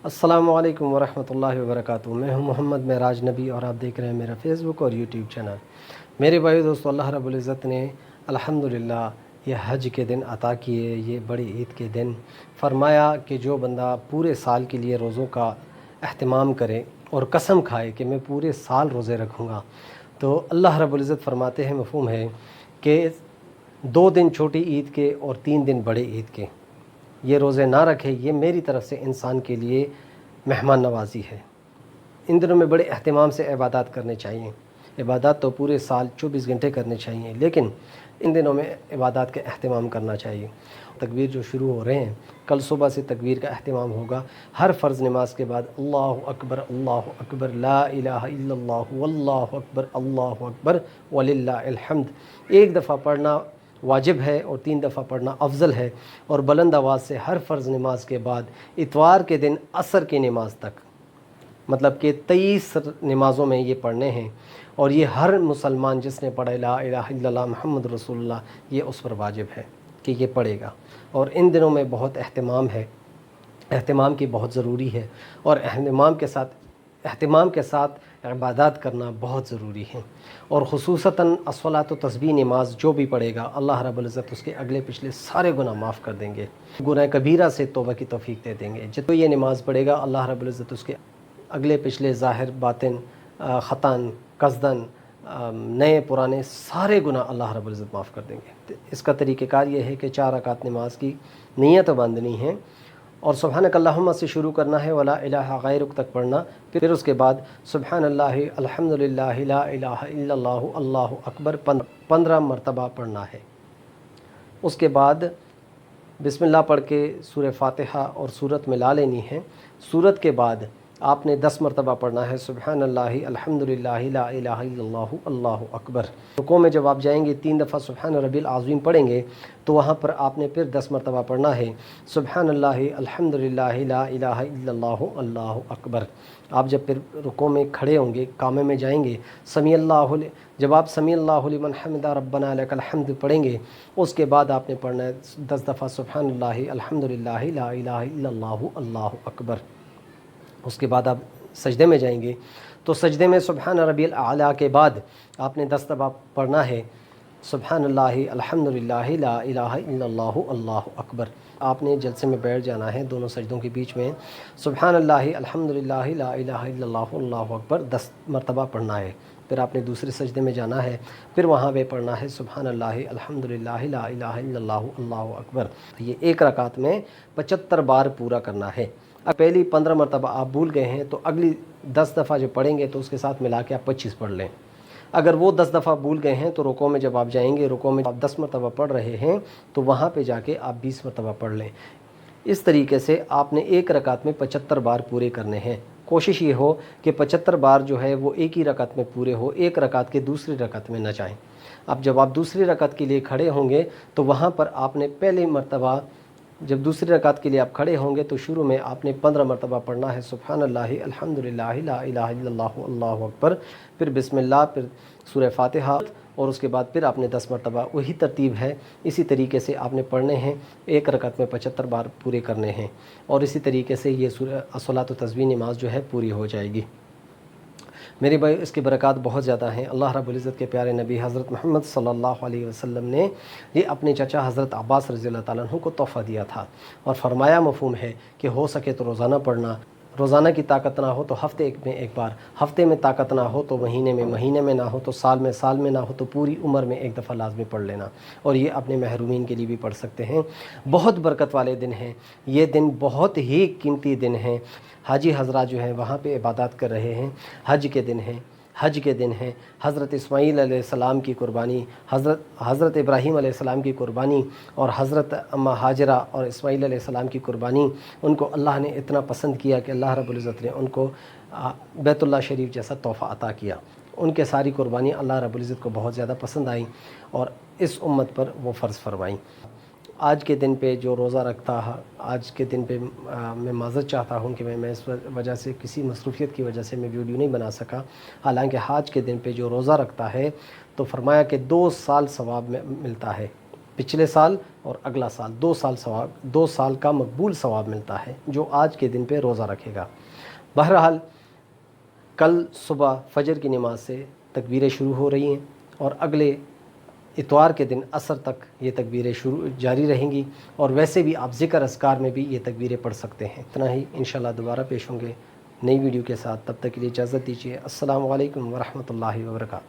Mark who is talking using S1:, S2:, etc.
S1: अस्सलामु अलैकुम वरहमतुल्लाहि वबरकातुहू। मैं हूं मोहम्मद महराज नबी और आप देख रहे हैं मेरा फ़ेसबुक और यूट्यूब चैनल। मेरे भाई दोस्तों, अल्लाह रब्बुल इज़्ज़त ने अल्हम्दुलिल्लाह ये हज के दिन अता किए, ये बड़ी ईद के दिन फरमाया कि जो बंदा पूरे साल के लिए रोज़ों का अहतमाम करे और कसम खाए कि मैं पूरे साल रोज़े रखूँगा, तो अल्लाह रब्बुल इज़्ज़त फरमाते हैं, मफ़हूम है कि 2 दिन छोटी ईद के और 3 दिन बड़े ईद के ये रोज़े ना रखे, ये मेरी तरफ़ से इंसान के लिए मेहमान नवाज़ी है। इन दिनों में बड़े अहतमाम से इबादत करने चाहिए। इबादत तो पूरे साल 24 घंटे करने चाहिए, लेकिन इन दिनों में इबादत का अहतमाम करना चाहिए। तकबीर जो शुरू हो रहे हैं, कल सुबह से तकबीर का अहतमाम होगा। हर फ़र्ज़ नमाज के बाद अल्लाहु अकबर ला इलाहा इल्लल्लाहु वल्लाहु अकबर वलिल्लाहिल हम्द एक दफ़ा पढ़ना वाजिब है और 3 दफ़ा पढ़ना अफजल है। और बुलंद आवाज़ से हर फ़र्ज़ नमाज के बाद इतवार के दिन असर की नमाज तक, मतलब कि 23 नमाज़ों में ये पढ़ने हैं। और ये हर मुसलमान जिसने पढ़ा ला इलाहा इल्लल्लाह मुहम्मद रसूलुल्लाह, ये उस पर वाजिब है कि ये पढ़ेगा। और इन दिनों में बहुत अहतमाम है, अहतमाम की बहुत ज़रूरी है। और अहतमाम के साथ इबादत करना बहुत ज़रूरी है। और ख़ुसूसतन अस्सलात व तस्बीह नमाज जो भी पढ़ेगा, अल्लाह रब्बुल इज़्ज़त उसके अगले पिछले सारे गुनाह माफ़ कर देंगे, गुनाह कबीरा से तौबा की तौफीक दे देंगे। जितना ये नमाज़ पढ़ेगा, अल्लाह रब्बुल इज़्ज़त उसके अगले पिछले ज़ाहिर बातिन ख़तान कसदन नए पुराने सारे गुनाह अल्लाह रब्बुल इज़्ज़त माफ़ कर देंगे। तो इसका तरीक़ेकार ये है कि 4 रकात नमाज की नीयत बांधनी है और सुब्हानक अल्लाहुम्मा से शुरू करना है, वला इलाहा गैरुक तक पढ़ना। फिर उसके बाद सुब्हानल्लाहि अल्हम्दुलिल्लाहि ला इलाहा इल्लल्लाहु अल्लाहु अकबर 15 मरतबा पढ़ना है। उसके बाद बिस्मिल्लाह पढ़ के सूरह फातिहा और सूरत मिला लेनी है। सूरत के बाद आपने 10 मरतबा पढ़ना है सुब्हानल्लाहि अल्हम्दुलिल्लाहि ला इलाहा इल्लल्लाहु अल्लाहु अकबर। रुकू में जब आप जाएंगे 3 दफ़ा सुब्हान रब्बिल आज़ीम पढ़ेंगे, तो वहाँ पर आपने फिर 10 मरतबा पढ़ना है सुब्हानल्लाहि अल्हम्दुलिल्लाहि ला इलाहा इल्लल्लाहु अल्लाहु अकबर। आप जब फिर रुकू में खड़े होंगे, कामे में जाएंगे, जब आप समी अल्लाहु लिमन हमिदा रब्बना लकल हम्द पढ़ेंगे, उसके बाद आपने पढ़ना है 10 दफ़ा सुब्हानल्लाहि अल्हम्दुलिल्लाहि ला इलाहा इल्लल्लाहु अल्लाहु अकबर। उसके बाद आप सजदे में जाएंगे, तो सजदे में सुब्हान रब्बिल आला के बाद आपने 10 दफ़ा पढ़ना है सुब्हानल्लाहि अल्हम्दुलिल्लाहि ला इलाहा इल्लल्लाहु अल्लाहु अकबर। आपने जलसे में बैठ जाना है दोनों सजदों के बीच में, सुब्हानल्लाहि अल्हम्दुलिल्लाहि ला इलाहा इल्लल्लाहु अल्लाहु अकबर 10 मरतबा पढ़ना है। फिर आपने दूसरे सजदे में जाना है, फिर वहाँ पे पढ़ना है सुब्हानल्लाहि अल्हम्दुलिल्लाहि ला इलाहा इल्लल्लाहु अल्लाहु अकबर। ये एक रकात में 75 बार पूरा करना है। अब पहली 15 मरतबा आप भूल गए हैं, तो अगली 10 दफ़ा जो पढ़ेंगे तो उसके साथ मिला के आप 25 पढ़ लें। अगर वो 10 दफ़ा भूल गए हैं, तो रुकू में जब आप जाएंगे, रुकू में आप 10 मरतबा पढ़ रहे हैं, तो वहाँ पे जाके आप 20 मरतबा पढ़ लें। इस तरीके से आपने एक रकात में 75 बार पूरे करने हैं। कोशिश ये हो कि 75 बार जो है वो एक ही रकात में पूरे हो, एक रकात के दूसरी रकात में न जाएं। अब जब आप दूसरी रकात के लिए खड़े होंगे, तो वहाँ पर आपने पहली मरतबा जब दूसरी रकात के लिए आप खड़े होंगे, तो शुरू में आपने 15 मरतबा पढ़ना है सुब्हानल्लाहि अल्हम्दुलिल्लाहि ला इलाहा इल्लल्लाहु अल्लाहु अकबर, फिर बिस्मिल्लाह, फिर सूरह फातिहा, और उसके बाद फिर आपने 10 मरतबा, वही तरतीब है। इसी तरीके से आपने पढ़ने हैं, एक रकात में 75 बार पूरे करने हैं, और इसी तरीके से ये अस्सलात व तस्बीह नमाज जो है पूरी हो जाएगी। मेरे भाई, इसकी बरक़ात बहुत ज़्यादा हैं। अल्लाह रब्बुल इज़्ज़त के प्यारे नबी हज़रत मोहम्मद सल्लल्लाहु अलैहि वसल्लम ने ये अपने चाचा हज़रत अब्बास रज़ियल्लाहु ताला अन्हु को तोहफ़ा दिया था और फरमाया, मफ़हूम है कि हो सके तो रोज़ाना पढ़ना, रोज़ाना की ताकत ना हो तो हफ़्ते में एक बार, हफ़्ते में ताकत ना हो तो महीने में ना हो तो साल में ना हो तो पूरी उम्र में एक दफ़ा लाजमी पढ़ लेना। और ये अपने महरूमीन के लिए भी पढ़ सकते हैं। बहुत बरकत वाले दिन हैं, ये दिन बहुत ही कीमती दिन हैं। हाजी हज़रात जो हैं वहाँ पे इबादत कर रहे हैं, हज के दिन हैं। हज़रत इस्माईल अलैहिस्सलाम की कुर्बानी, हज़रत इब्राहीम अलैहिस्सलाम की कुर्बानी और हज़रत अम्मा हाजरा और इस्माईल अलैहिस्सलाम की कुर्बानी, उनको अल्लाह ने इतना पसंद किया कि अल्लाह रब्बुल इज़्ज़त ने उनको बैतुल्लाह शरीफ जैसा तोहफ़ा अता किया। उनके सारी कुर्बानी अल्लाह रब्बुल इज़्ज़त को बहुत ज़्यादा पसंद आई और इस उम्मत पर वो फ़र्ज़ फरमाई। आज के दिन पे जो रोज़ा रखता है, आज के दिन पे मैं माज़रत चाहता हूँ कि मैं इस वजह से किसी मसरूफ़ियत की वजह से मैं वीडियो नहीं बना सका। हालांकि आज के दिन पे जो रोज़ा रखता है तो फरमाया कि 2 साल सवाब में मिलता है। پچھلے سال اور اگلا سال 2 سال کا مقبول ثواب ملتا ہے جو آج کے دن پہ روزہ رکھے گا۔ بہرحال کل صبح فجر کی نماز سے تکبیریں شروع ہو رہی ہیں اور اگلے اتوار کے دن عصر تک یہ تکبیریں جاری رہیں گی، اور ویسے بھی آپ ذکر اذکار میں بھی یہ تکبیریں پڑھ سکتے ہیں۔ اتنا ہی، انشاءاللہ دوبارہ پیش ہوں گے نئی ویڈیو کے ساتھ، تب تک کے لیے اجازت دیجیے۔ السلام علیکم ورحمۃ اللہ وبرکاتہ۔